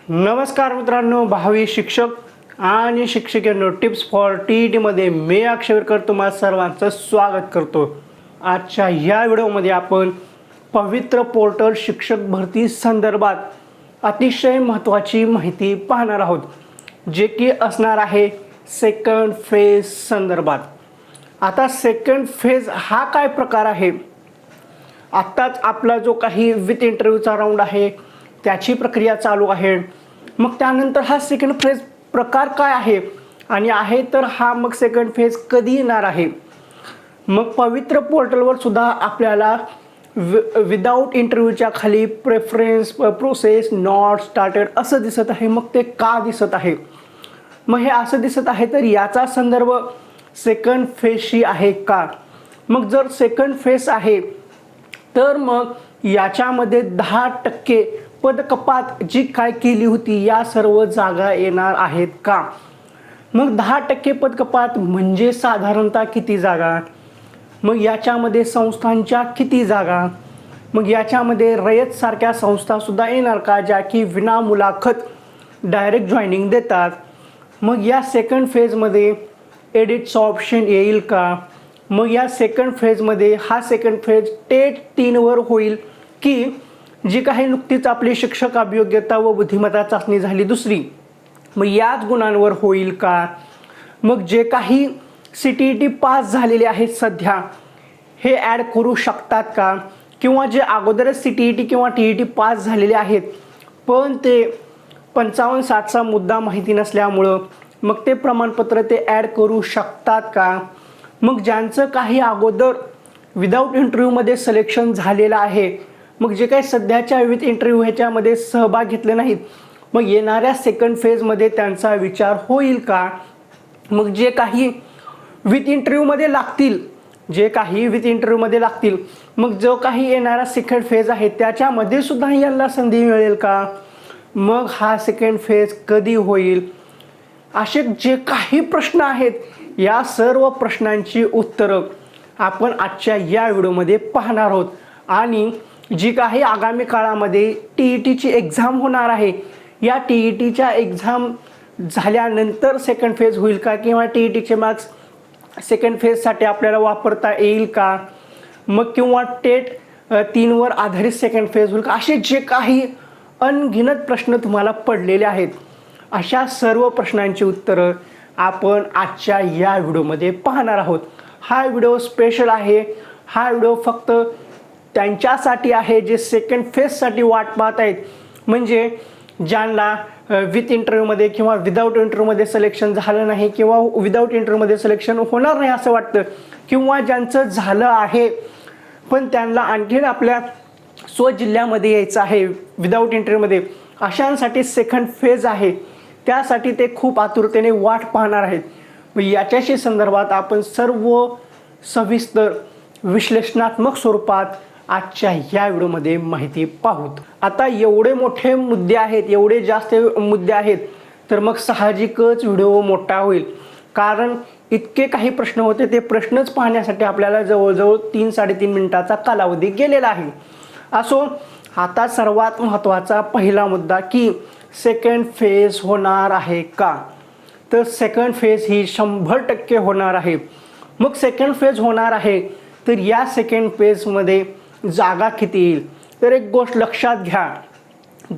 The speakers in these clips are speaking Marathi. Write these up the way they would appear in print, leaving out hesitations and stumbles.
नमस्कार मित्रांनो, भावी शिक्षक आणि शिक्षिकेंनो, टिप्स फॉर टी-ईटीमध्ये मी अक्षरकर तुम्हा सर्वांचं स्वागत करतो. आजच्या या व्हिडिओमध्ये आपण पवित्र पोर्टल शिक्षक भरती संदर्भात अतिशय महत्त्वाची माहिती पाहणार आहोत, जे की असणार आहे सेकंड फेज संदर्भात. आता सेकंड फेज हा काय प्रकार आहे? आत्ताच आपला जो काही विथ इंटरव्ह्यूचा राऊंड आहे त्याची प्रक्रिया चालू आहे. मग त्यानंतर हा सेकंड फेज प्रकार काय आहे आणि आहे तर हा मग सेकंड फेज कधी येणार आहे? मग पवित्र पोर्टलवर सुद्धा आपल्याला विदाऊट इंटरव्ह्यूच्या खाली प्रेफरन्स प्रोसेस नॉट स्टार्टेड असं दिसत आहे. मग ते का दिसत आहे? मग हे असं दिसत आहे तर याचा संदर्भ सेकंड फेजशी आहे का? मग जर सेकंड फेज आहे तर मग याच्यामध्ये 10% पदकपात जी काय केली होती या सर्व जागा येणार आहेत का? मग 10% पदकपात म्हणजे साधारणतः किती जागा? मग याच्यामध्ये संस्थांच्या किती जागा? मग याच्यामध्ये रयत सारख्या संस्थासुद्धा येणार का, ज्या की विना मुलाखत डायरेक्ट जॉईनिंग देतात? मग या सेकंड फेजमध्ये एडिटचं ऑप्शन येईल का? मग या सेकंड फेजमध्ये हा सेकंड फेज टेट 3वर होईल की जी काही नुकतीच आपली शिक्षक अभियोग्यता व बुद्धिमत्ता चाचणी झाली दुसरी, मग याच गुणांवर होईल का? मग जे काही CTET पास झालेले आहेत सध्या हे ॲड करू शकतात का? किंवा जे अगोदरच CTET किंवा TET पास झालेले आहेत पण ते 55-60चा मुद्दा माहिती नसल्यामुळं मग ते प्रमाणपत्र ते ॲड करू शकतात का? मग ज्यांचं काही अगोदर विदाऊट इंटरव्ह्यूमध्ये सिलेक्शन झालेलं आहे, मग जे काही सध्याच्या विथ इंटरव्ह्यू ह्याच्यामध्ये सहभाग घेतले नाहीत, मग येणाऱ्या सेकंड फेजमध्ये त्यांचा विचार होईल का? मग जे काही विथ इंटरव्ह्यूमध्ये लागतील मग जो काही येणारा सेकंड फेज आहे त्याच्यामध्ये सुद्धा यांना संधी मिळेल का? मग हा सेकंड फेज कधी होईल? असे जे काही प्रश्न आहेत या सर्व प्रश्नांची उत्तरं आपण आजच्या या व्हिडिओमध्ये पाहणार आहोत. आणि जी काही आगामी काळामध्ये TETची एक्झाम होणार आहे, या TETच्या एक्झाम झाल्यानंतर सेकंड फेज होईल का? किंवा TETचे मार्क्स सेकंड फेजसाठी आपल्याला वापरता येईल का? मग किंवा टेट 3वर आधारित सेकंड फेज होईल का? असे जे काही अनगिनत प्रश्न तुम्हाला पडलेले आहेत, अशा सर्व प्रश्नांची उत्तरं आपण आजच्या या व्हिडिओमध्ये पाहणार आहोत. हा व्हिडिओ स्पेशल आहे. हा व्हिडिओ फक्त त्यांच्यासाठी आहे जे सेकंड फेजसाठी वाट पाहत आहेत, म्हणजे ज्यांना विथ इंटरव्ह्यूमध्ये किंवा विदाऊट इंटरव्ह्यूमध्ये सिलेक्शन झालं नाही किंवा विदाऊट इंटरव्ह्यूमध्ये सिलेक्शन होणार नाही असं वाटतं, किंवा ज्यांचं झालं आहे पण त्यांना आणखीन आपल्या स्वजिल्ह्यामध्ये यायचं आहे विदाऊट इंटरव्ह्यूमध्ये, अशांसाठी सेकंड फेज आहे. त्यासाठी ते खूप आतुरतेने वाट पाहणार आहेत. मग याच्याशी संदर्भात आपण सर्व सविस्तर विश्लेषणात्मक स्वरूपात आजच्या या व्हिडिओमध्ये माहिती पाहूत. आता एवढे मोठे मुद्दे आहेत, एवढे जास्त मुद्दे आहेत, तर मग साहजिकच व्हिडिओ मोठा होईल. कारण इतके काही प्रश्न होते, ते प्रश्नच पाहण्यासाठी आपल्याला जवळजवळ 3-3.5 मिनिटाचा कालावधी गेलेला आहे. असो, आता सर्वात महत्त्वाचा पहिला मुद्दा की सेकंड फेज होणार आहे का? तर सेकंड फेज ही 100% होणार आहे. मग सेकंड फेज होणार आहे तर या सेकंड फेजमध्ये जागा किती येईल? तर एक गोष्ट लक्षात घ्या,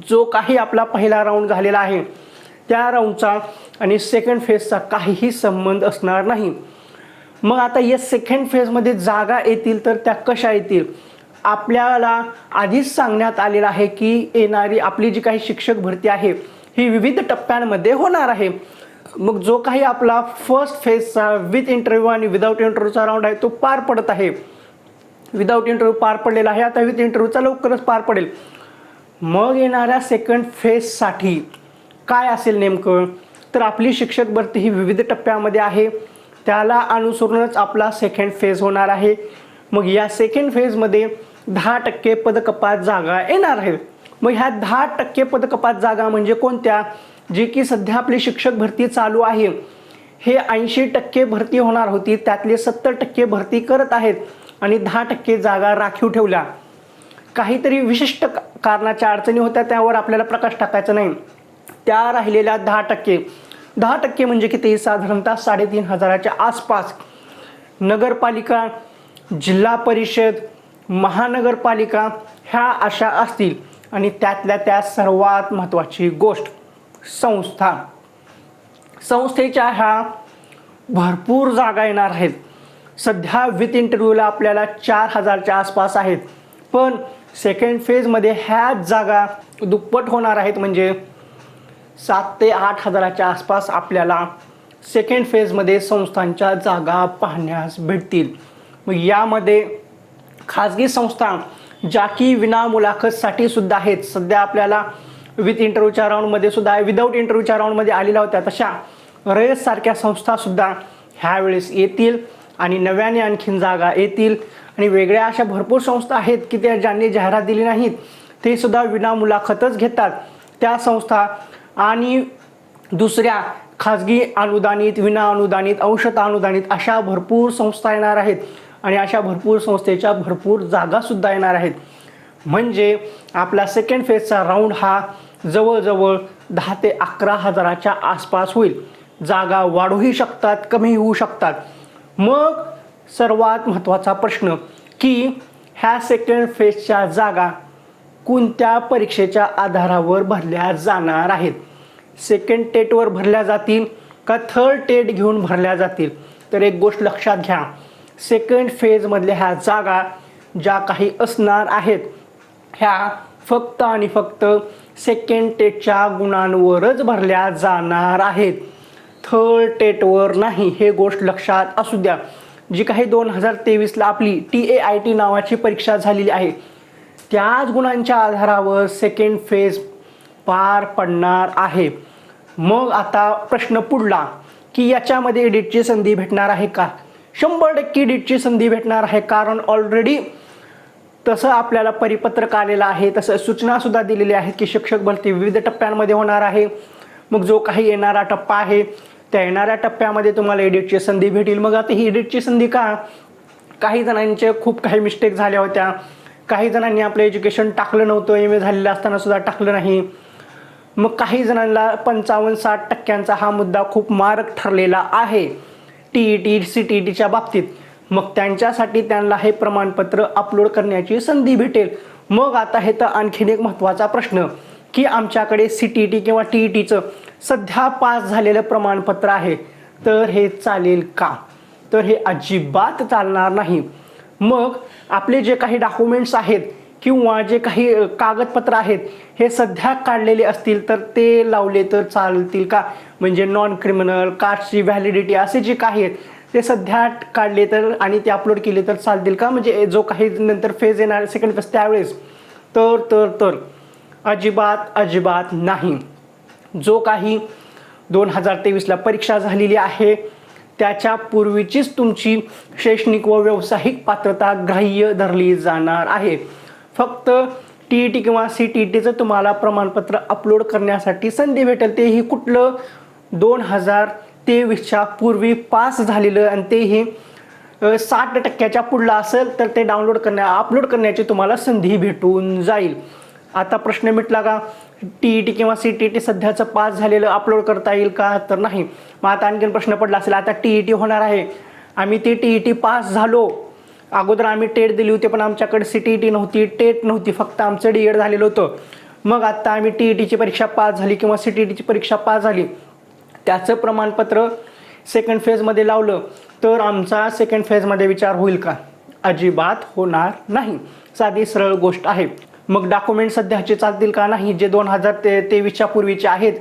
जो काही आपला पहिला राऊंड झालेला आहे त्या राऊंडचा आणि सेकंड फेजचा काहीही संबंध असणार नाही. मग आता या सेकंड फेजमध्ये जागा येतील तर त्या कशा येतील? आपल्याला आधीच सांगण्यात आलेलं आहे की येणारी आपली जी काही शिक्षक भरती आहे ही विविध टप्प्यांमध्ये होणार आहे. मग जो काही आपला फर्स्ट फेजचा विथ इंटरव्ह्यू आणि विदाऊट इंटरव्ह्यूचा राऊंड आहे तो पार पडत आहे. विदाऊट इंटरव्ह्यू पार पडलेला आहे, आता विथ इंटरव्ह्यूचा लवकरच पार पडेल. मग येणाऱ्या सेकंड फेजसाठी काय असेल नेमकं? तर आपली शिक्षक भरती ही विविध टप्प्यामध्ये आहे, त्याला अनुसरूनच आपला सेकंड फेज होणार आहे. मग या सेकंड फेजमध्ये 10% पदकपात जागा येणार आहेत. मग ह्या 10% पदकपात जागा म्हणजे कोणत्या? जे की सध्या आपली शिक्षक भरती चालू आहे हे 80% भरती होणार होती, त्यातले 70% भरती करत आहेत आणि 10% जागा राखीव ठेवल्या. काहीतरी विशिष्ट कारणाच्या अडचणी होत्या, त्यावर आपल्याला प्रकाश टाकायचा नाही. त्या राहिलेल्या 10% म्हणजे किती? साधारणतः 3,500च्या आसपास नगरपालिका, जिल्हा परिषद, महानगरपालिका ह्या अशा असतील. आणि त्यातल्या त्या सर्वात महत्त्वाची गोष्ट संस्थेच्या ह्या भरपूर जागा येणार आहेत. सध्या विथ इंटरव्ह्यूला आपल्याला 4,000च्या आसपास आहेत, पण सेकंड फेजमध्ये ह्या जागा दुप्पट होणार आहेत. म्हणजे 7,000 ते 8,000च्या आसपास आपल्याला सेकंड फेजमध्ये संस्थांच्या जागा पाहण्यास भेटतील. मग यामध्ये खाजगी संस्था ज्या की विना मुलाखतसाठी सुद्धा आहेत, सध्या आपल्याला विथ इंटरव्ह्यूच्या राऊंडमध्ये सुद्धा, विदाऊट इंटरव्ह्यूच्या राऊंडमध्ये आलेल्या होत्या, तशा रयतसारख्या संस्थासुद्धा ह्यावेळेस येतील आणि नव्याने आणखीन जागा येतील. आणि वेगळ्या अशा भरपूर संस्था आहेत की त्या ज्यांनी जाहिरात दिली नाहीत ते सुद्धा विना मुलाखतच घेतात त्या संस्था. आणि दुसऱ्या खाजगी अनुदानित, विना अनुदानित, अंशतः अनुदानित अशा भरपूर संस्था येणार आहेत आणि अशा भरपूर संस्थेच्या भरपूर जागासुद्धा येणार आहेत. म्हणजे आपला सेकंड फेजचा राऊंड हा जवळजवळ 10,000 ते 11,000च्या आसपास होईल. जागा वाढूही शकतात, कमी होऊ शकतात. मग सर्वात महत्त्वाचा प्रश्न की ह्या सेकंड फेजच्या जागा कोणत्या परीक्षेच्या आधारावर भरल्या जाणार आहेत? सेकंड टेटवर भरल्या जातील का थर्ड टेट घेऊन भरल्या जातील? तर एक गोष्ट लक्षात घ्या, सेकंड फेजमधल्या ह्या जागा ज्या काही असणार आहेत ह्या फक्त आणि फक्त सेकंड टेटच्या गुणांवरच भरल्या जाणार आहेत, थर्ड टेटवर नाही. हे गोष्ट लक्षात असू द्या. जी काही 2023ला आपली TAIT नावाची परीक्षा झालेली आहे त्याच गुणांच्या आधारावर सेकंड फेज पार पडणार आहे. मग आता प्रश्न पुढला की याच्यामध्ये एडिटची संधी भेटणार आहे का? 100% एडिटची संधी भेटणार आहे. कारण ऑलरेडी तसं आपल्याला परिपत्रक आलेलं आहे, तसं सूचनासुद्धा दिलेली आहेत की शिक्षक भरती विविध टप्प्यांमध्ये होणार आहे. मग जो काही येणारा टप्पा आहे त्या येणाऱ्या टप्प्यामध्ये तुम्हाला एडिटची संधी भेटेल. मग आता ही एडिटची संधी का? काही जणांचे खूप काही मिस्टेक झाल्या होत्या, काही जणांनी आपलं एज्युकेशन टाकलं नव्हतं, MA झालेलं असताना सुद्धा टाकलं नाही. मग काही जणांना 55-60% हा मुद्दा खूप मारक ठरलेला आहे TET CTETच्या बाबतीत. मग त्यांच्यासाठी त्यांना हे प्रमाणपत्र अपलोड करण्याची संधी भेटेल. मग आता हे तर आणखीन एक महत्त्वाचा प्रश्न की आमच्याकडे CTET किंवा TETचं सध्या पास झालेलं प्रमाणपत्र आहे, तर हे चालेल का? तर हे अजिबात चालणार नाही. मग आपले जे काही डॉक्युमेंट्स आहेत किंवा जे काही कागदपत्र आहेत हे सध्या काढलेले असतील तर ते लावले तर चालतील का? म्हणजे नॉन क्रिमिनल, कास्टची व्हॅलिडिटी असे जे काही आहेत ते सध्या काढले तर आणि ते अपलोड केले तर चालतील का? म्हणजे जो काही नंतर फेज येणार सेकंड फेज त्यावेळेस तर अजिबात नाही. जो काही 2023ला परीक्षा झालेली आहे त्याच्या पूर्वीचीच तुमची शैक्षणिक व व्यावसायिक पात्रता ग्राह्य धरली जाणार आहे. फक्त TET किंवा CTETचं तुम्हाला प्रमाणपत्र अपलोड करण्यासाठी संधी भेटेल. तेही कुठलं? 2023च्या पूर्वी पास झालेलं आणि तेही 60%च्या पुढला असेल तर ते अपलोड करण्याची तुम्हाला संधी भेटून जाईल. आता प्रश्न मिटला का? TET किंवा CTET सध्याचं पास झालेलं अपलोड करता येईल का? तर नाही. मग आता आणखीन प्रश्न पडला असेल, आता TET होणार आहे, आम्ही ती TET पास झालो, अगोदर आम्ही टेट दिली होती पण आमच्याकडे CTET नव्हती, टेट नव्हती, फक्त आमचं DED झालेलं होतं. मग आता आम्ही TETची परीक्षा पास झाली किंवा CTETची परीक्षा पास झाली, त्याचं प्रमाणपत्र सेकंड फेजमध्ये लावलं तर आमचा सेकंड फेजमध्ये विचार होईल का? अजिबात होणार नाही. साधी सरळ गोष्ट आहे. मग डॉक्युमेंट सध्याचे चालतील का? नाही. जे 2023च्या पूर्वीचे आहेत,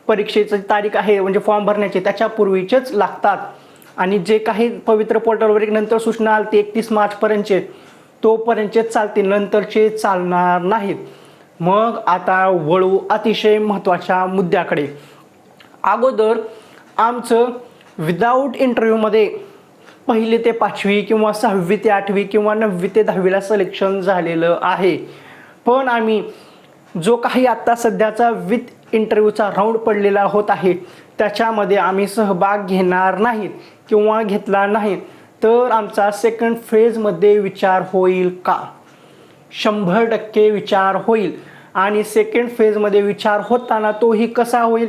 परीक्षेची तारीख आहे म्हणजे फॉर्म भरण्याची त्याच्या पूर्वीचेच लागतात. आणि जे काही पवित्र पोर्टलवर नंतर सूचना आली ती 31 मार्चपर्यंतचे, तोपर्यंतचेच चालतील, नंतरचे चालणार नाहीत. मग आता वळू अतिशय महत्त्वाच्या मुद्द्याकडे. अगोदर आमचं विदाऊट इंटरव्ह्यूमध्ये 1ली ते 5वी किंवा 6वी ते 8वी किंवा 9वी ते 10वीला सिलेक्शन झालेलं आहे. पण आम्ही जो काही आत्ता सध्याचा विथ इंटरव्ह्यूचा राऊंड पडलेला होत आहे त्याच्यामध्ये आम्ही सहभाग घेणार नाहीत किंवा घेतला नाही तर आमचा सेकंड फेजमध्ये विचार होईल का? 100% विचार होईल. आणि सेकंड फेजमध्ये विचार होताना तोही कसा होईल,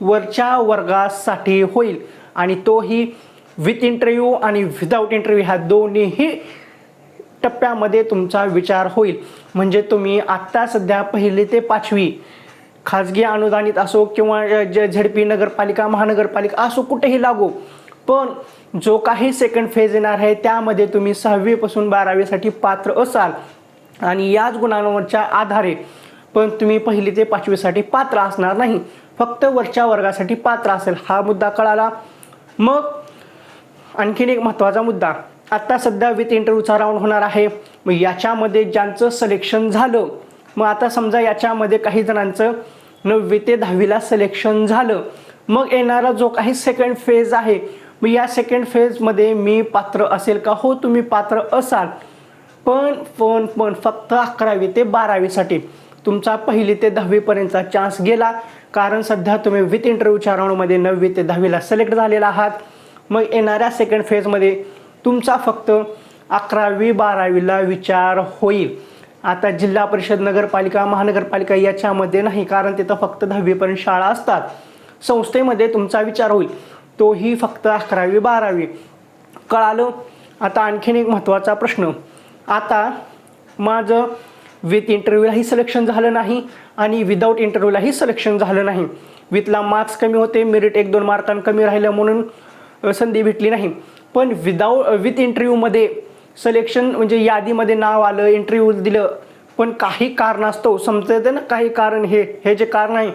वरच्या वर्गासाठी होईल आणि तोही विथ इंटरव्ह्यू आणि विदाऊट इंटरव्ह्यू ह्या दोन्हीही टप्प्यामध्ये तुमचा विचार होईल. म्हणजे तुम्ही आत्ता सध्या 1ली ते 5वी खाजगी अनुदानित असो किंवा झेडपी नगरपालिका महानगरपालिका असो कुठेही लागो, पण जो काही सेकंड फेज येणार आहे त्यामध्ये तुम्ही 6वी पासून 12वीसाठी पात्र असाल आणि याच गुणांवरच्या आधारे पण तुम्ही 1ली ते 5वीसाठी पात्र असणार नाही, फक्त वरच्या वर्गासाठी पात्र असेल. हा मुद्दा कळाला. मग आणखीन एक महत्त्वाचा मुद्दा, आत्ता सध्या विथ इंटरव्ह्यूचा राऊंड होणार आहे. मग याच्यामध्ये ज्यांचं सिलेक्शन झालं, मग आता समजा याच्यामध्ये काही जणांचं 9वी ते 10वीला सिलेक्शन झालं, मग येणारा जो काही सेकंड फेज आहे, मग या सेकंड फेजमध्ये मी पात्र असेल का? हो, तुम्ही पात्र असाल, पण फक्त 11वी ते 12वीसाठी. तुमचा 1ली ते 10वीपर्यंतचा चान्स गेला, कारण सध्या तुम्ही विथ इंटरव्ह्यूच्या राऊंडमध्ये 9वी ते 10वीला सिलेक्ट झालेला आहात. मग येणाऱ्या सेकंड फेजमध्ये तुमचा फक्त 11वी 12वीला विचार होईल. आता जिल्हा परिषद नगरपालिका महानगरपालिका याच्यामध्ये नाही, कारण तिथं फक्त 10वीपर्यंत शाळा असतात. संस्थेमध्ये तुमचा विचार होईल, तोही फक्त 11वी 12वी. कळालं. आता आणखीन एक महत्त्वाचा प्रश्न, आता माझं विथ इंटरव्ह्यूलाही सिलेक्शन झालं नाही आणि विदाऊट इंटरव्ह्यूलाही सिलेक्शन झालं नाही. विथला मार्क्स कमी होते, मेरिट 1-2 मार्कांनी कमी राहिलं म्हणून संधी भेटली नाही. पण विथ इंटरव्ह्यूमध्ये सिलेक्शन म्हणजे यादीमध्ये नाव आलं, इंटरव्ह्यू दिलं, पण काही कारणास्तव समजते ना, काही कारण हे जे कारण आहे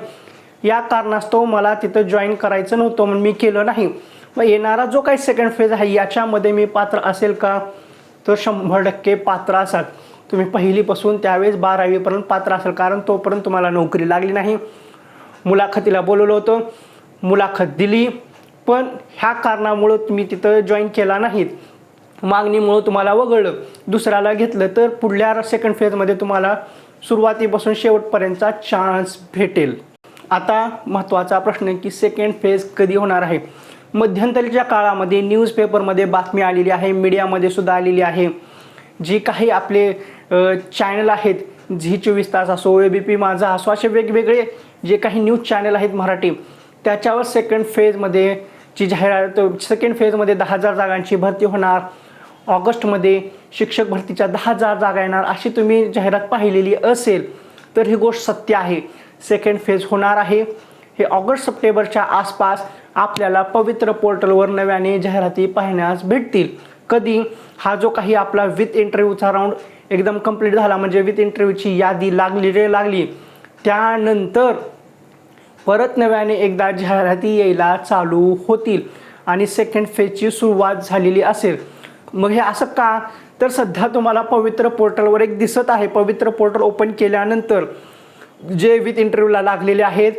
या कारणास्तव मला तिथं जॉईन करायचं नव्हतं म्हणून मी केलं नाही. मग येणारा जो काही सेकंड फेज आहे याच्यामध्ये मी पात्र असेल का? तर 100% पात्र असाल. तुम्ही 1लीपासून त्यावेळेस 12वीपर्यंत पात्र असाल, कारण तोपर्यंत तुम्हाला नोकरी लागली नाही. मुलाखतीला बोलवलं होतं, मुलाखत दिली, पण ह्या कारणामुळं तुम्ही तिथं जॉईन केला नाहीत, मागणीमुळं तुम्हाला वगळलं, दुसऱ्याला घेतलं, तर पुढल्या सेकंड फेजमध्ये तुम्हाला सुरुवातीपासून शेवटपर्यंतचा चान्स भेटेल. आता महत्त्वाचा प्रश्न आहे की सेकंड फेज कधी होणार आहे? मध्यंतरीच्या काळामध्ये न्यूजपेपरमध्ये बातमी आलेली आहे, मीडियामध्ये सुद्धा आलेली आहे. जी काही आपले चॅनल आहेत, झी 24 तास असो, ABP माझा असो, असे वेगवेगळे जे काही न्यूज चॅनल आहेत मराठी, त्याच्यावर सेकंड फेजमध्ये ची जाहिरात, सेकंड फेजमध्ये 10,000 जागांची भरती होणार, ऑगस्टमध्ये शिक्षक भरतीच्या 10,000 जागा येणार, अशी तुम्ही जाहिरात पाहिलेली असेल तर ही गोष्ट सत्य आहे. सेकंड फेज होणार आहे. हे ऑगस्ट-सप्टेंबरच्या आसपास आपल्याला पवित्र पोर्टलवर नव्याने जाहिराती पाहण्यास भेटतील. कधी? हा जो काही आपला विथ इंटरव्ह्यूचा राऊंड एकदम कंप्लीट झाला, म्हणजे विथ इंटरव्ह्यूची यादी लागली, त्यानंतर परत नव्याने एकदा जाहिराती यायला चालू होतील आणि सेकंड फेजची सुरुवात झालेली असेल. मग हे असं का? तर सध्या तुम्हाला पवित्र पोर्टलवर एक दिसत आहे, पवित्र पोर्टल ओपन केल्यानंतर जे विथ इंटरव्ह्यूला लागलेले आहेत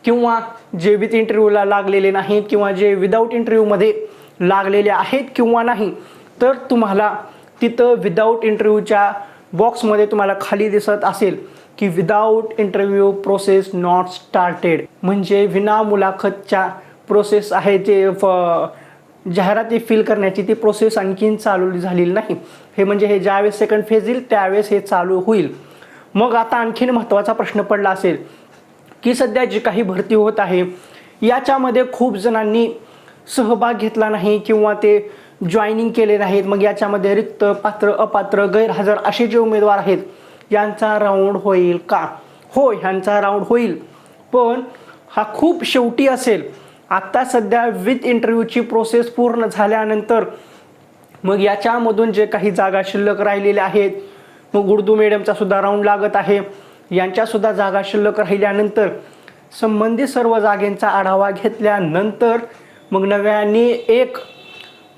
किंवा जे विथ इंटरव्ह्यूला लागलेले नाहीत किंवा जे विदाऊट इंटरव्ह्यूमध्ये लागलेले आहेत किंवा नाही, तर तुम्हाला तिथं विदाऊट इंटरव्ह्यूच्या बॉक्समध्ये तुम्हाला खाली दिसत असेल की without interview process not started, म्हणजे विना मुलाखतच्या प्रोसेस आहे जे जाहिराती फिल करण्याची ती प्रोसेस आणखीन चालू झालेली नाही. हे म्हणजे हे ज्यावेळेस सेकंड फेज येईल त्यावेळेस हे चालू होईल. मग आता आणखीन महत्त्वाचा प्रश्न पडला असेल की सध्या जी काही भरती होत आहे याच्यामध्ये खूप जणांनी सहभाग घेतला नाही किंवा ते जॉईनिंग केले नाहीत, मग याच्यामध्ये रिक्त, पात्र, अपात्र, गैरहजर असे जे उमेदवार आहेत यांचा राऊंड होईल का? हो, ह्यांचा राऊंड होईल, पण हा खूप शेवटी असेल. आत्ता सध्या विथ इंटरव्ह्यूची प्रोसेस पूर्ण झाल्यानंतर मग याच्यामधून जे काही जागा शिल्लक राहिलेल्या आहेत, मग उर्दू मीडियमचा सुद्धा राऊंड लागत आहे, यांच्यासुद्धा जागा शिल्लक राहिल्यानंतर संबंधित सर्व जागेंचा आढावा घेतल्यानंतर मग नव्याने एक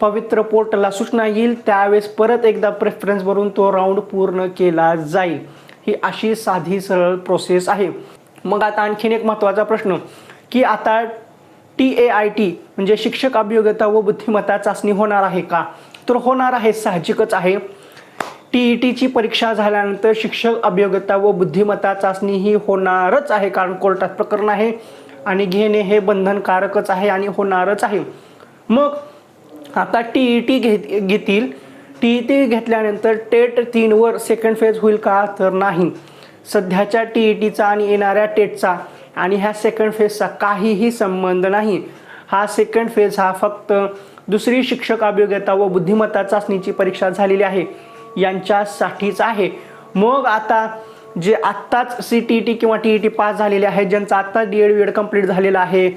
पवित्र पोर्टलला सूचना येईल, त्यावेळेस परत एकदा प्रेफरन्स भरून तो राऊंड पूर्ण केला जाईल. ही अशी साधी सरळ प्रोसेस आहे. मग आता आणखीन एक महत्त्वाचा प्रश्न की आता TAIT म्हणजे शिक्षक अभियोग्यता व बुद्धिमत्ता चाचणी होणार आहे का? तर होणार आहे, साहजिकच आहे. TETची परीक्षा झाल्यानंतर शिक्षक अभियोग्यता व बुद्धिमत्ता चाचणी ही होणारच आहे, कारण कोर्टात प्रकरण आहे आणि घेणे हे बंधनकारकच आहे आणि होणारच आहे. मग आता TET घेतील. TET घेतल्यानंतर टेट 3 वर सेकंड फेज होईल का? तर नाही. सध्याच्या TETचा आणि येणाऱ्या टेटचा आणि ह्या सेकंड फेजचा काहीही संबंध नाही. हा सेकंड फेज हा फक्त दुसरी शिक्षक अभियोग्यता व बुद्धिमत्ता चाचणीची परीक्षा झालेली आहे यांच्यासाठीच आहे. मग आता जे आत्ताच CTET किंवा TET पास झालेले आहेत, ज्यांचा आत्ता DED कंप्लीट झालेला आहे,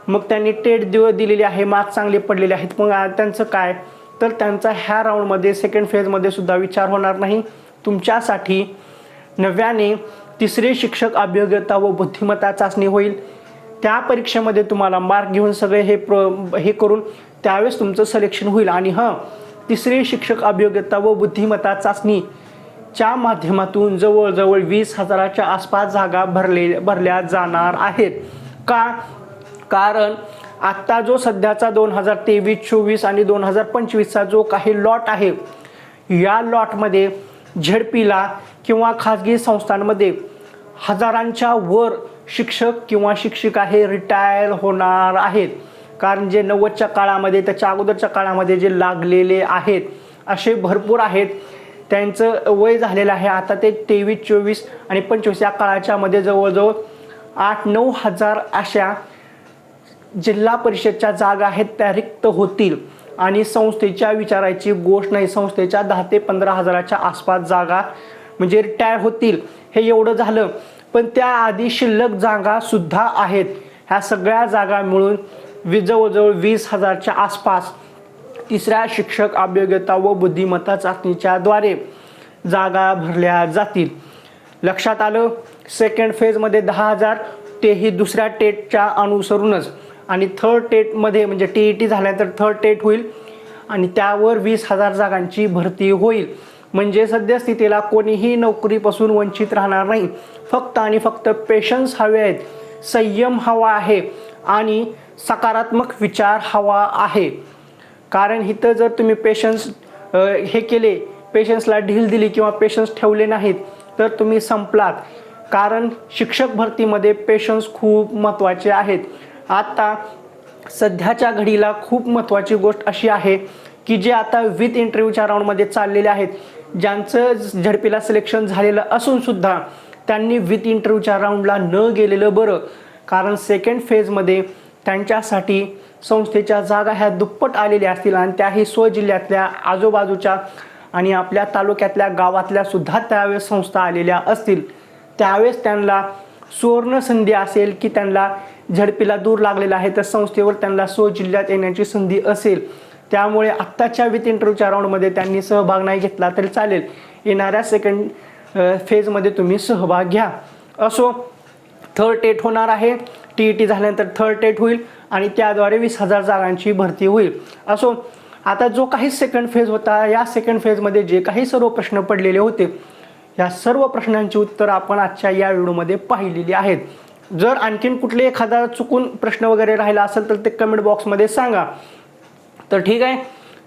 मग त्यांनी टेट दिलेली आहे, मार्क्स चांगले पडलेले आहेत, मग त्यांचं काय, तर त्यांचा ह्या राऊंडमध्ये सेकंड फेजमध्ये सुद्धा विचार होणार नाही. तुमच्यासाठी नव्याने तिसरे शिक्षक अभियोग्यता व बुद्धिमत्ता चाचणी होईल. त्या परीक्षेमध्ये तुम्हाला मार्क घेऊन सगळे हे करून त्यावेळेस तुमचं सिलेक्शन होईल. आणि तिसरे शिक्षक अभियोग्यता व बुद्धिमत्ता चाचणीच्या माध्यमातून जवळजवळ 20,000च्या आसपास जागा भरल्या जाणार आहेत. कारण आत्ता जो सध्याचा 2023-24 आणि 2025चा जो काही लॉट आहे, या लॉटमध्ये झेडपीला किंवा खाजगी संस्थांमध्ये हजारांच्या वर शिक्षक किंवा शिक्षिका हे रिटायर होणार आहेत. कारण जे 90च्या काळामध्ये त्याच्या अगोदरच्या काळामध्ये जे लागलेले आहेत असे भरपूर आहेत. त्यांचं वय झालेलं आहे. आता ते 23, 24 आणि 25 या काळाच्या मध्ये जवळजवळ 8-9 हजार अशा जिल्हा परिषदच्या जागा आहेत त्या रिक्त होतील. आणि संस्थेच्या विचारायची गोष्ट नाही, संस्थेच्या 10 ते 15 हजाराच्या आसपास जागा म्हणजे रिटायर होतील. हे एवढं झालं, पण त्याआधी शिल्लक जागा सुद्धा आहेत. ह्या सगळ्या जागा मिळून जवळजवळ 20,000च्या आसपास तिसऱ्या शिक्षक अभियोग्यता व बुद्धिमत्ता चाचणीच्या द्वारे जागा भरल्या जातील. लक्षात आलं. सेकंड फेजमध्ये 10,000 तेही दुसऱ्या टेटच्या अनुसरूनच, आणि थर्ड टेटमध्ये म्हणजे TET झाल्यानंतर थर्ड टेट होईल आणि त्यावर 20,000 जागांची भरती होईल. म्हणजे सद्यस्थितीला कोणीही नोकरीपासून वंचित राहणार नाही. फक्त आणि फक्त पेशन्स हवे आहेत, संयम हवा आहे आणि सकारात्मक विचार हवा आहे. कारण इथं जर तुम्ही पेशन्स हे केले, पेशन्सला ढील दिली किंवा पेशन्स ठेवले नाहीत तर तुम्ही संपलात. कारण शिक्षक भरतीमध्ये पेशन्स खूप महत्त्वाचे आहेत. आता सध्याच्या घडीला खूप महत्त्वाची गोष्ट अशी आहे की जे आता विथ इंटरव्ह्यूच्या राऊंडमध्ये चाललेले आहेत, ज्यांचं झडपीला सिलेक्शन झालेलं असून सुद्धा त्यांनी विथ इंटरव्ह्यूच्या राऊंडला न गेलेलं बरं. कारण सेकंड फेजमध्ये त्यांच्यासाठी संस्थेच्या जागा ह्या दुप्पट आलेल्या असतील आणि त्याही स्वजिल्ह्यातल्या, आजूबाजूच्या आणि आपल्या तालुक्यातल्या, गावातल्या सुद्धा त्यावेळेस संस्था आलेल्या असतील. त्यावेळेस त्यांना सुवर्ण संधी असेल की त्यांना झडपीला दूर लागलेला आहे तर संस्थेवर त्यांना स्वजिल्ह्यात येण्याची संधी असेल. त्यामुळे आत्ताच्या विथ इंटरव्ह्यूच्या राऊंडमध्ये त्यांनी सहभाग नाही घेतला तरी चालेल. येणाऱ्या सेकंड फेजमध्ये तुम्ही सहभाग घ्या. असो, थर्ड टेट होणार आहे. TET झाल्यानंतर थर्ड टेट होईल आणि त्याद्वारे 20,000 जागांची भरती होईल. असो, आता जो काही सेकंड फेज होता, या सेकंड फेजमध्ये जे काही सर्व प्रश्न पडलेले होते, या सर्व प्रश्नांची उत्तरं आपण आजच्या या व्हिडिओमध्ये पाहिलेली आहेत. जर आणखीन कुठले एखादा चुकून प्रश्न वगैरे राहिला असेल तर ते कमेंट बॉक्समध्ये सांगा. तर ठीक आहे,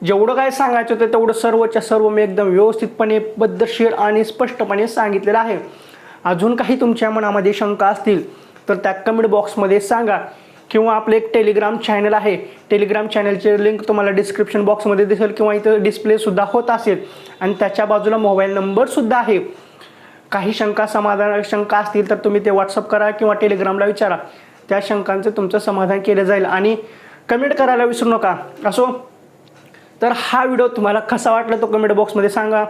जेवढं काय सांगायचं होतं तेवढं सर्वच्या सर्व मी एकदम व्यवस्थितपणे, पद्धतशीर आणि स्पष्टपणे सांगितलेलं आहे. अजून काही तुमच्या मनामध्ये शंका असतील तर त्या कमेंट बॉक्समध्ये सांगा. किंवा आपलं एक टेलिग्राम चॅनल आहे, टेलिग्राम चॅनलचे लिंक तुम्हाला डिस्क्रिप्शन बॉक्समध्ये दिसेल किंवा इथं डिस्प्लेसुद्धा होत असेल आणि त्याच्या बाजूला मोबाईल नंबरसुद्धा आहे. काही शंका असतील तर तुम्ही ते व्हॉट्सअप करा किंवा टेलिग्रामला विचारा. त्या शंकांचं तुमचं समाधान केलं जाईल आणि कमेंट करायला विसरू नका. असो, तर हा व्हिडिओ तुम्हाला कसा वाटला तो कमेंट बॉक्समध्ये सांगा.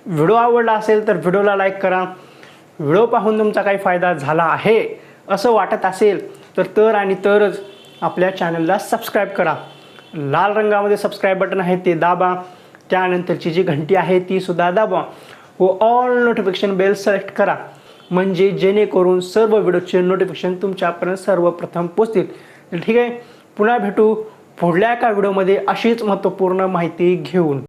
व्हिडिओ आवडला असेल तर व्हिडिओला लाईक करा. व्हिडिओ पाहून तुमचा काही फायदा झाला आहे असं वाटत असेल तर आणि तरच आपल्या चॅनलला सबस्क्राईब करा. लाल रंगामध्ये सबस्क्राईब बटन आहे ते दाबा. त्यानंतरची जी घंटी आहे ती सुद्धा दाबा व ऑल नोटिफिकेशन बेल सिलेक्ट करा, म्हणजे जेणेकरून सर्व व्हिडिओचे नोटिफिकेशन तुमच्यापर्यंत सर्वप्रथम पोहोचतील. ठीक आहे, पुन्हा भेटू पुढल्या एका व्हिडिओमध्ये अशीच महत्त्वपूर्ण माहिती घेऊन.